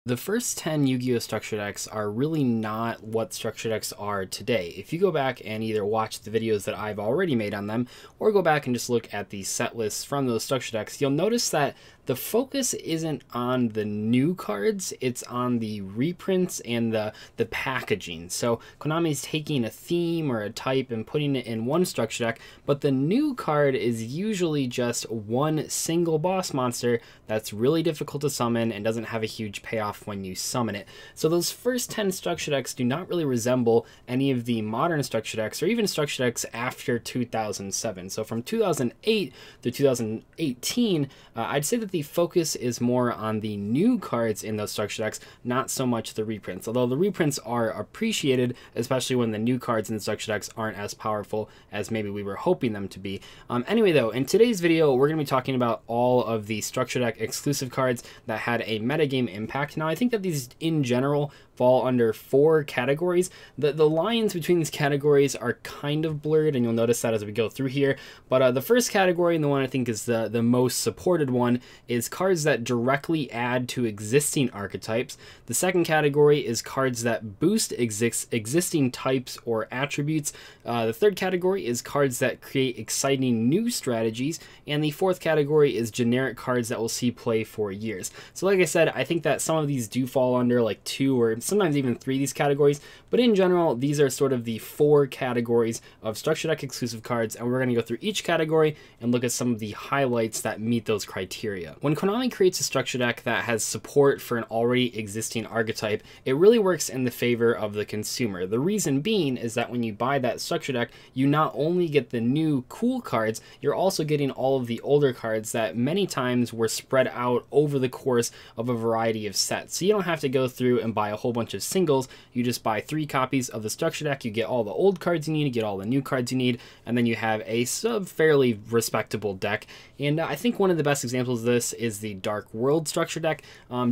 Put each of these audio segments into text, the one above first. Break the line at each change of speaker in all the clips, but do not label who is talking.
The first 10 Yu-Gi-Oh! Structure decks are really not what structure decks are today. If you go back and either watch the videos that I've already made on them, or go back and just look at the set lists from those structure decks, you'll notice that the focus isn't on the new cards, it's on the reprints and the packaging. So Konami's taking a theme or a type and putting it in one structure deck, but the new card is usually just one single boss monster that's really difficult to summon and doesn't have a huge payoff when you summon it. So those first 10 structure decks do not really resemble any of the modern structure decks or even structure decks after 2007. So from 2008 to 2018, I'd say that the focus is more on the new cards in those structure decks, not so much the reprints. Although the reprints are appreciated, especially when the new cards in the structure decks aren't as powerful as maybe we were hoping them to be. Anyway though, in today's video, we're going to be talking about all of the structure deck exclusive cards that had a metagame impact. Now I think that these in general fall under 4 categories. The lines between these categories are kind of blurred, and you'll notice that as we go through here. But the first category, and the one I think is the most supported one, is cards that directly add to existing archetypes. The second category is cards that boost existing types or attributes. The third category is cards that create exciting new strategies. And the fourth category is generic cards that will see play for years. So like I said, I think that some of these do fall under like 2 or sometimes even 3 of these categories, but in general these are sort of the 4 categories of structure deck exclusive cards, and we're going to go through each category and look at some of the highlights that meet those criteria. When Konami creates a structure deck that has support for an already existing archetype, it really works in the favor of the consumer. The reason being is that when you buy that structure deck, you not only get the new cool cards, you're also getting all of the older cards that many times were spread out over the course of a variety of sets. So you don't have to go through and buy a whole bunch of singles. You just buy 3 copies of the structure deck, you get all the old cards you need, you get all the new cards you need, and then you have a fairly respectable deck. And I think one of the best examples of this is the Dark World structure deck.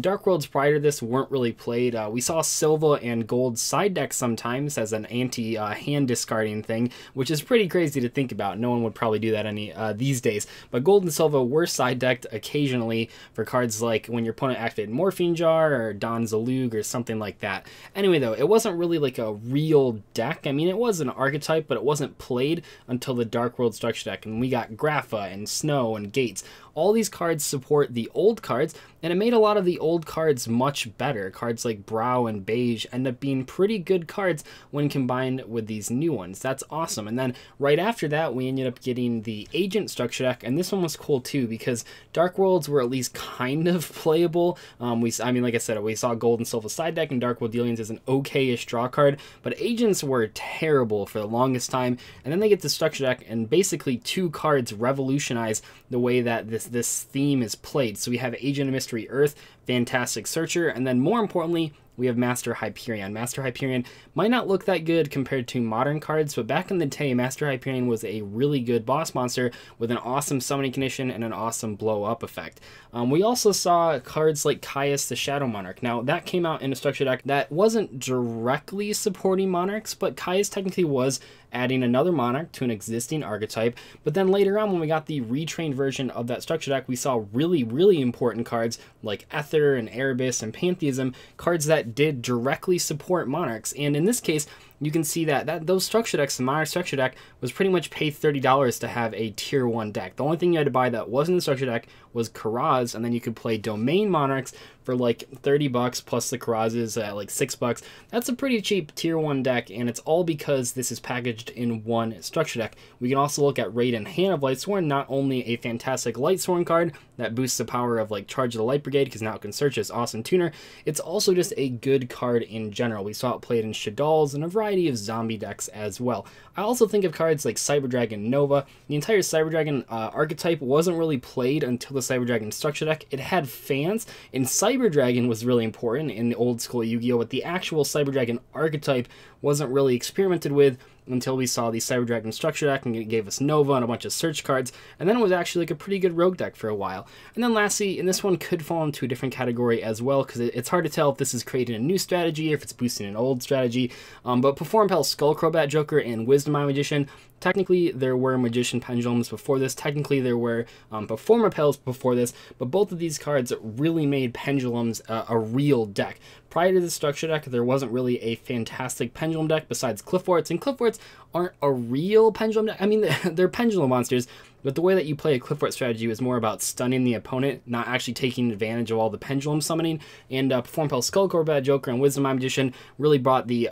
Dark Worlds prior to this weren't really played. We saw Silva and Gold side decks sometimes as an anti-hand discarding thing, which is pretty crazy to think about. No one would probably do that any these days. But Gold and Silva were side decked occasionally for cards like when your opponent activated Morphine Jar or Don Zalug or something like that. Anyway though, it wasn't really like a real deck. I mean, it was an archetype, but it wasn't played until the Dark World structure deck, and we got Grapha and Snow and Gates. All these cards support the old cards, and it made a lot of the old cards much better. Cards like Brow and Beige end up being pretty good cards when combined with these new ones. That's awesome. And then right after that, we ended up getting the Agent structure deck, and this one was cool too because Dark Worlds were at least kind of playable. I mean, like I said, we saw Gold and Silver side deck, and Dark World Dealians is an okay-ish draw card, but Agents were terrible for the longest time. And then they get the structure deck, and basically 2 cards revolutionize the way that this theme is played. So we have Agent of Mystery Earth, Fantastic Searcher, and then more importantly, we have Master Hyperion. Master Hyperion might not look that good compared to modern cards, but back in the day, Master Hyperion was a really good boss monster with an awesome summoning condition and an awesome blow-up effect. We also saw cards like Caius the Shadow Monarch. Now, that came out in a structure deck that wasn't directly supporting Monarchs, but Caius technically was adding another Monarch to an existing archetype. But then later on, when we got the retrained version of that structure deck, we saw really, really important cards like Ether and Erebus and Pantheism, cards that did directly support Monarchs. And in this case, you can see that those structure decks, the Monarch structure deck, was pretty much pay $30 to have a tier 1 deck. The only thing you had to buy that wasn't the structure deck was Karaz, and then you could play Domain Monarchs for like 30 bucks plus the Karazes at like 6 bucks. That's a pretty cheap tier 1 deck, and it's all because this is packaged in one structure deck. We can also look at Raid and Hand of Lightsworn, not only a fantastic Lightsworn card that boosts the power of like Charge of the Light Brigade because now it can search as awesome tuner, it's also just a good card in general. We saw it played in Shaddoll's and a variety of zombie decks as well. I also think of cards like Cyber Dragon Nova. The entire Cyber Dragon archetype wasn't really played until the Cyber Dragon structure deck. It had fans, and Cyber Dragon was really important in the old school Yu-Gi-Oh! But the actual Cyber Dragon archetype wasn't really experimented with until we saw the Cyber Dragon structure deck, and it gave us Nova and a bunch of search cards, and then it was actually like a pretty good rogue deck for a while. And then lastly, and this one could fall into a different category as well, because it's hard to tell if this is creating a new strategy or if it's boosting an old strategy, but Perform Pal Skullcrobat Joker and Wisdom Eye Magician, technically there were Magician Pendulums before this, technically there were Performer Pals before this, but both of these cards really made Pendulums a real deck. Prior to the structure deck, there wasn't really a fantastic Pendulum deck besides Cliffforts, and Cliffforts aren't a real Pendulum deck. I mean, they're Pendulum monsters, but the way that you play a Cliffort strategy was more about stunning the opponent, not actually taking advantage of all the Pendulum summoning. And Perform Pal Skullcrobat Joker and Wisdom Eye Magician really brought the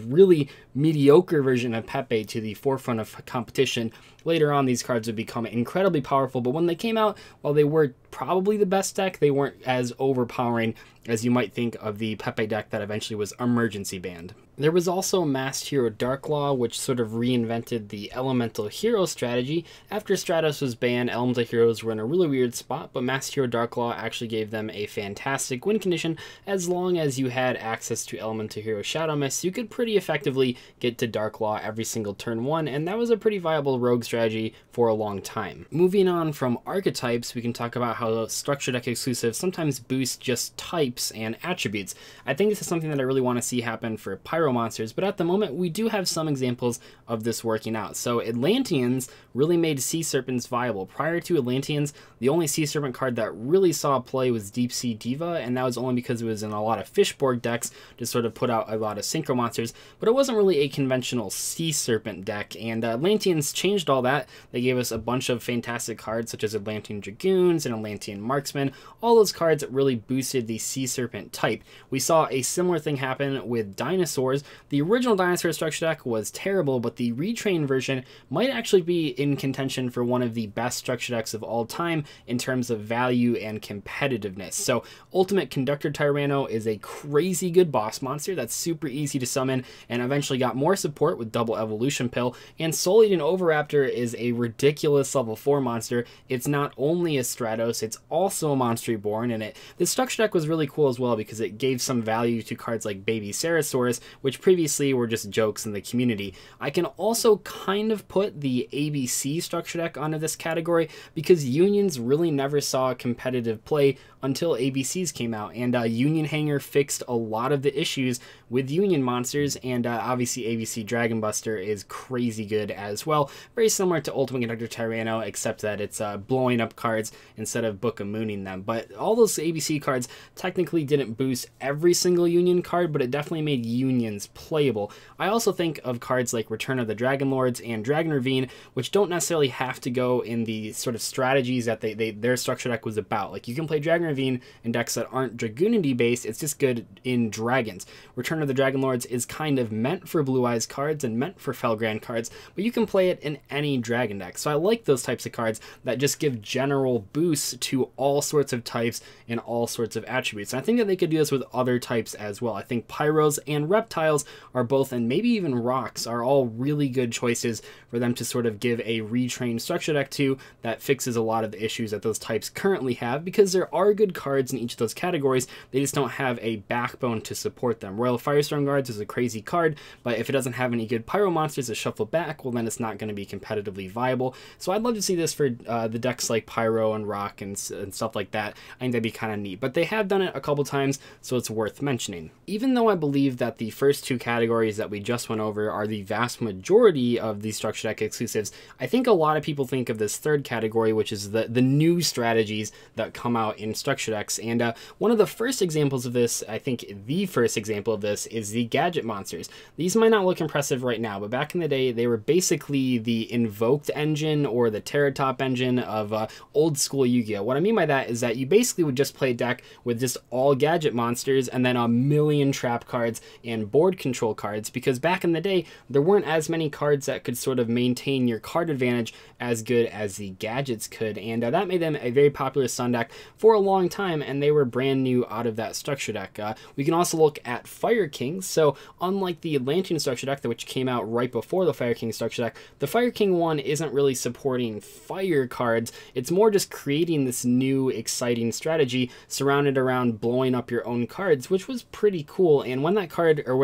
really mediocre version of Pepe to the forefront of competition. Later on, these cards would become incredibly powerful, but when they came out, while they were probably the best deck, they weren't as overpowering as you might think of the Pepe deck that eventually was emergency banned. There was also Masked Hero Darklaw, which sort of reinvented the Elemental Hero strategy. After Stratos was banned, Elemental Heroes were in a really weird spot, but Masked Hero Darklaw actually gave them a fantastic win condition. As long as you had access to Elemental Hero Shadow Mist, you could pretty effectively get to Darklaw every single turn one, and that was a pretty viable rogue strategy for a long time. Moving on from archetypes, we can talk about how structure deck exclusives sometimes boost just types and attributes. I think this is something that I really want to see happen for Pyro monsters, but at the moment we do have some examples of this working out. So Atlanteans really made Sea Serpents viable. Prior to Atlanteans, the only Sea Serpent card that really saw play was Deep Sea Diva, and that was only because it was in a lot of Fishborg decks to sort of put out a lot of synchro monsters, but it wasn't really a conventional Sea Serpent deck, and Atlanteans changed all that. They gave us a bunch of fantastic cards such as Atlantean Dragoons and Atlantean Marksmen. All those cards really boosted the Sea Serpent type. We saw a similar thing happen with Dinosaurs. The original Dinosaur structure deck was terrible, but the retrained version might actually be in contention for one of the best structure decks of all time in terms of value and competitiveness. So Ultimate Conductor Tyranno is a crazy good boss monster that's super easy to summon and eventually got more support with Double Evolution Pill, and Solean Oviraptor is a ridiculous level 4 monster. It's not only a Stratos, it's also a Monster Reborn, and this structure deck was really cool as well because it gave some value to cards like Baby Ceratosaurus, which previously were just jokes in the community. I can also kind of put the ABC structure deck onto this category because Unions really never saw competitive play until ABCs came out, and Union Hanger fixed a lot of the issues with Union monsters, and obviously ABC Dragon Buster is crazy good as well. Very similar to Ultimate Conductor Tyranno, except that it's blowing up cards instead of Book of Mooning them. But all those ABC cards technically didn't boost every single Union card, but it definitely made Unions playable. I also think of cards like Return of the Dragon Lords and Dragon Ravine, which don't necessarily have to go in the sort of strategies that their structure deck was about. Like, you can play Dragon Ravine in decks that aren't Dragoonity based, it's just good in dragons. Return of the Dragon Lords is kind of meant for Blue Eyes cards and meant for Felgrand cards, but you can play it in any dragon deck. So I like those types of cards that just give general boosts to all sorts of types and all sorts of attributes. And I think that they could do this with other types as well. I think Pyros and Reptiles are both, and maybe even Rocks, are all really good choices for them to sort of give a retrained structure deck to that fixes a lot of the issues that those types currently have, because there are good cards in each of those categories, they just don't have a backbone to support them. Royal Firestorm Guards is a crazy card, but if it doesn't have any good Pyro monsters to shuffle back, well then it's not going to be competitively viable. So I'd love to see this for the decks like Pyro and Rock and stuff like that. I think that'd be kind of neat, but they have done it a couple times, so it's worth mentioning. Even though I believe that the first two categories that we just went over are the vast majority of the structure deck exclusives, I think a lot of people think of this third category, which is the new strategies that come out in structure decks. And one of the first examples of this, I think the first example of this, is the gadget monsters. These might not look impressive right now, but back in the day, they were basically the invoked engine or the Terratop engine of old school Yu-Gi-Oh! What I mean by that is that you basically would just play a deck with just all gadget monsters and then a million trap cards and board control cards, because back in the day, there weren't as many cards that could sort of maintain your card advantage as good as the gadgets could, and that made them a very popular Sun deck for a long time, and they were brand new out of that structure deck. We can also look at Fire Kings. So unlike the Atlantean structure deck, which came out right before the Fire King structure deck, the Fire King one isn't really supporting fire cards. It's more just creating this new exciting strategy surrounded around blowing up your own cards, which was pretty cool. And when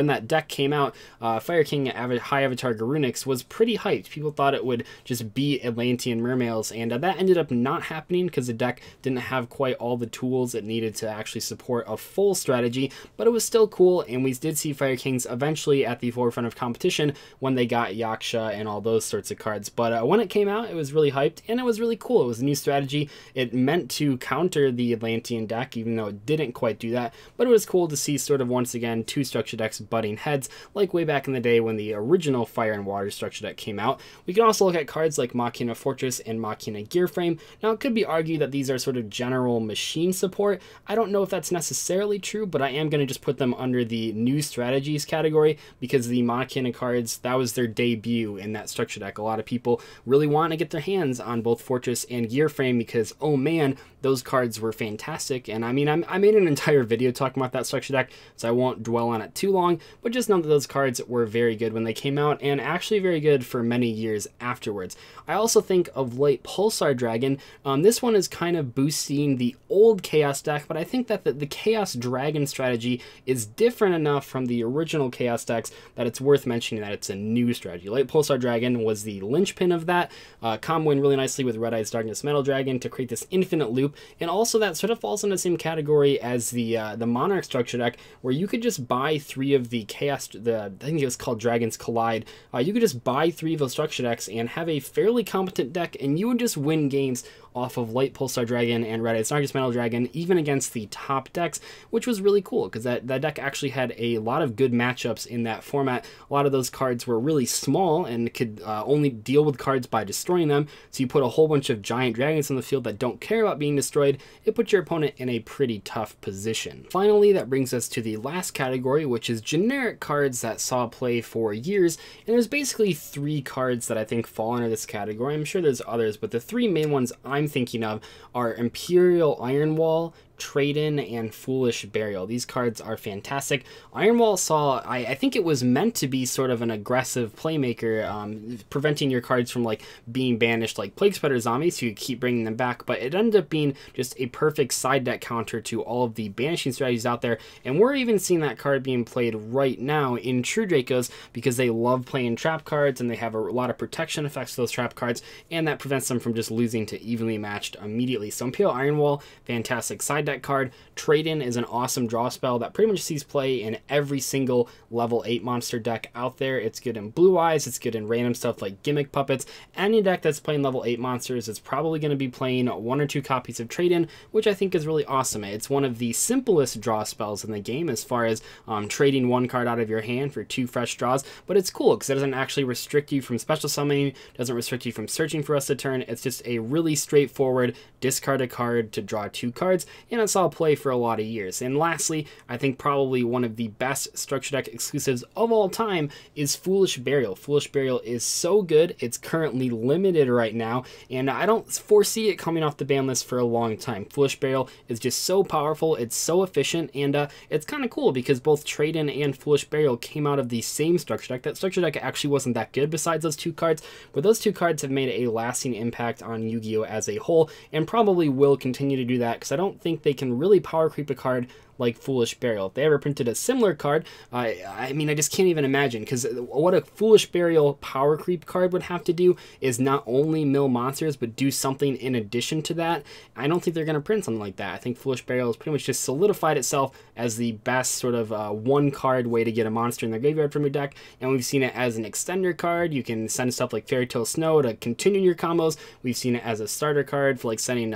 when that deck came out, Fire King High Avatar Garunix was pretty hyped. People thought it would just beat Atlantean Mermails, and that ended up not happening because the deck didn't have quite all the tools it needed to actually support a full strategy, but it was still cool, and we did see Fire Kings eventually at the forefront of competition when they got Yaksha and all those sorts of cards. But when it came out, it was really hyped, and it was really cool. It was a new strategy. It meant to counter the Atlantean deck, even though it didn't quite do that, but it was cool to see sort of once again two structure decks butting heads, like way back in the day when the original Fire and Water structure deck came out. We can also look at cards like Machina Fortress and Machina Gearframe. Now, it could be argued that these are sort of general machine support. I don't know if that's necessarily true, but I am going to just put them under the new strategies category because the Machina cards, that was their debut in that structure deck. A lot of people really want to get their hands on both Fortress and Gearframe because, oh man, those cards were fantastic. And I mean, I made an entire video talking about that structure deck, so I won't dwell on it too long, but just know that those cards were very good when they came out and actually very good for many years afterwards. I also think of Light Pulsar Dragon. This one is kind of boosting the old Chaos deck, but I think that the Chaos Dragon strategy is different enough from the original Chaos decks that it's worth mentioning that it's a new strategy. Light Pulsar Dragon was the linchpin of that, comboing really nicely with Red Eyes Darkness Metal Dragon to create this infinite loop, and also that sort of falls in the same category as the Monarch structure deck, where you could just buy 3 of the Chaos, I think it was called Dragons Collide. You could just buy 3 of those structure decks and have a fairly competent deck, and you would just win games off of Light Pulsar Dragon and Red Eyes Darkness Metal Dragon, even against the top decks, which was really cool because that deck actually had a lot of good matchups in that format. A lot of those cards were really small and could only deal with cards by destroying them, so you put a whole bunch of giant dragons on the field that don't care about being destroyed. It puts your opponent in a pretty tough position. Finally, that brings us to the last category, which is generic cards that saw play for years, and there's basically 3 cards that I think fall under this category. I'm sure there's others, but the 3 main ones I'm thinking of are Imperial Iron Wall, Trade-In, and Foolish Burial. These cards are fantastic. Iron Wall saw, I think it was meant to be sort of an aggressive playmaker, preventing your cards from like being banished like Plague Spreader Zombies, so you keep bringing them back, but it ended up being just a perfect side deck counter to all of the banishing strategies out there, and we're even seeing that card being played right now in True Dracos because they love playing trap cards and they have a lot of protection effects to those trap cards, and that prevents them from just losing to evenly matched immediately. So Imperial Iron Wall, fantastic side deck card. Trade-In is an awesome draw spell that pretty much sees play in every single level 8 monster deck out there. It's good in Blue Eyes, it's good in random stuff like Gimmick Puppets. Any deck that's playing level 8 monsters is probably going to be playing 1 or 2 copies of Trade-In, which I think is really awesome. It's one of the simplest draw spells in the game as far as trading 1 card out of your hand for 2 fresh draws, but it's cool because it doesn't actually restrict you from special summoning, doesn't restrict you from searching for us to turn. It's just a really straightforward discard a card to draw 2 cards, and it saw play for a lot of years. And lastly, I think probably one of the best structure deck exclusives of all time is Foolish Burial. Foolish Burial is so good. It's currently limited right now, and I don't foresee it coming off the ban list for a long time. Foolish Burial is just so powerful, it's so efficient, and it's kind of cool because both Trade-In and Foolish Burial came out of the same structure deck. That structure deck actually wasn't that good besides those 2 cards, but those 2 cards have made a lasting impact on Yu-Gi-Oh! As a whole, and probably will continue to do that because I don't think they can really power creep a card like Foolish Burial. If they ever printed a similar card, I mean, I just can't even imagine, because what a Foolish Burial power creep card would have to do is not only mill monsters, but do something in addition to that. I don't think they're going to print something like that. I think Foolish Burial has pretty much just solidified itself as the best sort of 1-card way to get a monster in their graveyard from your deck, and we've seen it as an extender card. You can send stuff like Fairy Tale Snow to continue your combos. We've seen it as a starter card for like sending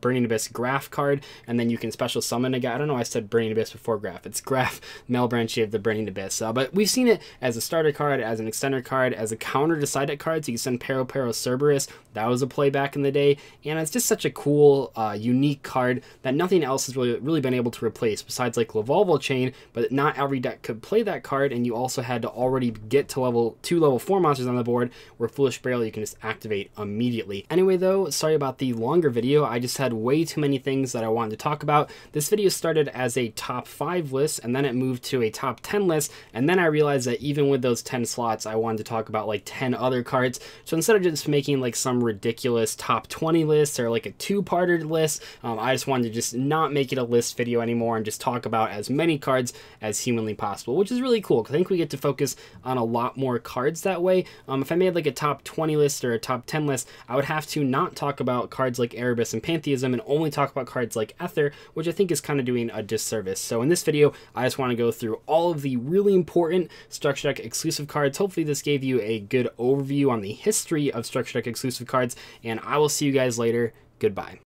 Burning Abyss Graph card, and then you can special summon a guy. I don't know, I said Burning Abyss before Graph. It's Graph Malbranche of the Burning Abyss. But we've seen it as a starter card, as an extender card, as a counter to side deck card. So you can send Pero Cerberus. That was a play back in the day, and it's just such a cool, unique card that nothing else has really been able to replace besides like Lavolval Chain. But not every deck could play that card, and you also had to already get to level 4 monsters on the board, where Foolish Burial you can just activate immediately. Anyway, though, sorry about the longer video. I just had way too many things that I wanted to talk about. This video started as as a top 5 list, and then it moved to a top 10 list, and then I realized that even with those 10 slots, I wanted to talk about like 10 other cards. So instead of just making like some ridiculous top 20 list or like a two-parter list, I just wanted to just not make it a list video anymore and just talk about as many cards as humanly possible, which is really cool because I think we get to focus on a lot more cards that way. If I made like a top 20 list or a top 10 list, I would have to not talk about cards like Erebus and Pantheism and only talk about cards like Ether, which I think is kind of doing a disservice. So in this video, I just want to go through all of the really important Structure Deck exclusive cards. Hopefully this gave you a good overview on the history of Structure Deck exclusive cards, and I will see you guys later. Goodbye.